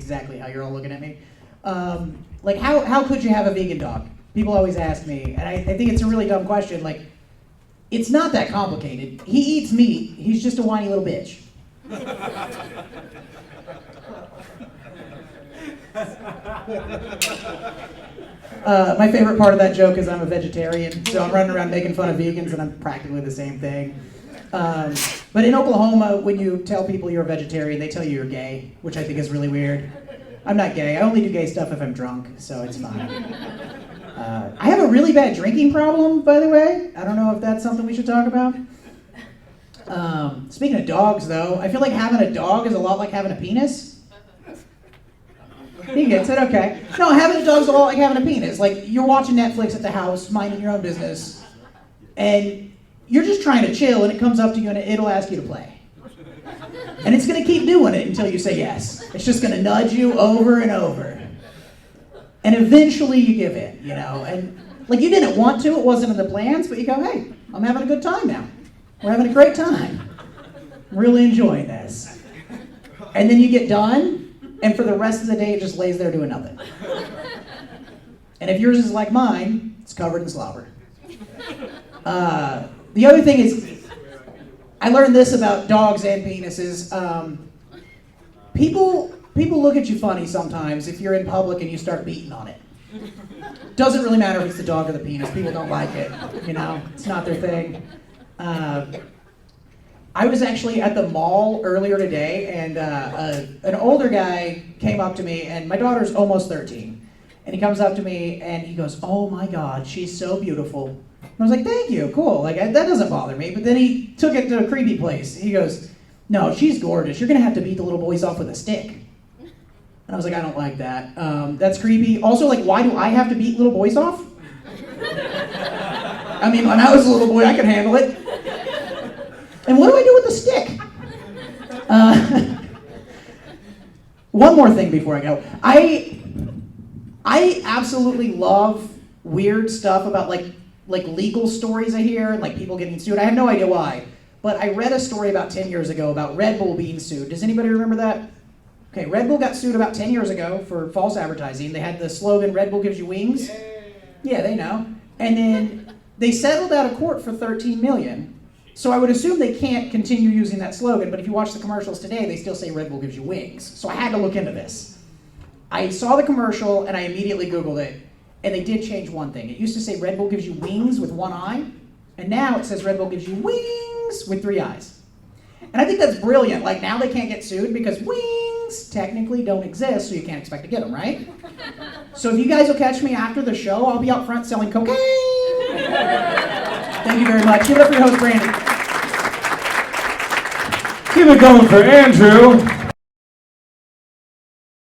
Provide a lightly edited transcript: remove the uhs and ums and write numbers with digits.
exactly how you're all looking at me. Like, how could you have a vegan dog? People always ask me, and I think it's a really dumb question. Like, it's not that complicated. He eats meat. He's just a whiny little bitch. My favorite part of that joke is I'm a vegetarian, so I'm running around making fun of vegans, and I'm practically the same thing. But in Oklahoma, when you tell people you're a vegetarian, they tell you you're gay, which I think is really weird. I'm not gay. I only do gay stuff if I'm drunk, so it's fine. I have a really bad drinking problem, by the way. I don't know if that's something we should talk about. Speaking of dogs, though, I feel like having a dog is a lot like having a penis. He gets it, okay. No, having a dog is a lot like having a penis. Like, you're watching Netflix at the house, minding your own business, and you're just trying to chill, and it comes up to you, and it'll ask you to play. And it's going to keep doing it until you say yes. It's just going to nudge you over and over. And eventually you give in, you know. And, like, you didn't want to, it wasn't in the plans, but you go, hey, I'm having a good time now. We're having a great time. I'm really enjoying this. And then you get done, and for the rest of the day, it just lays there doing nothing. And if yours is like mine, it's covered in slobber. The other thing is, I learned this about dogs and penises. People look at you funny sometimes if you're in public and you start beating on it. Doesn't really matter if it's the dog or the penis. People don't like it, you know? It's not their thing. I was actually at the mall earlier today, and an older guy came up to me, and my daughter's almost 13. And he comes up to me, and he goes, "Oh my God, she's so beautiful." And I was like, "Thank you, cool. Like, that doesn't bother me." But then he took it to a creepy place. He goes, "No, she's gorgeous. You're going to have to beat the little boys off with a stick." And I was like, I don't like that. That's creepy. Also, like, why do I have to beat little boys off? I mean, when I was a little boy, I could handle it. And what do I do with the stick? One more thing before I go. I absolutely love weird stuff about like legal stories I hear and like people getting sued. I have no idea why, but I read a story about 10 years ago about Red Bull being sued. Does anybody remember that? Okay, Red Bull got sued about 10 years ago for false advertising. They had the slogan, "Red Bull gives you wings." Yeah, they know. And then they settled out of court for $13 million. So I would assume they can't continue using that slogan, but if you watch the commercials today, they still say Red Bull gives you wings. So I had to look into this. I saw the commercial and I immediately Googled it, and they did change one thing. It used to say Red Bull gives you wings with one eye, and now it says Red Bull gives you wings with 3 eyes. And I think that's brilliant. Like, now they can't get sued because wings technically don't exist, so you can't expect to get them, right? So if you guys will catch me after the show, I'll be out front selling cocaine. Thank you very much. Give it up for your host, Brandon. Keep it going for Andrew.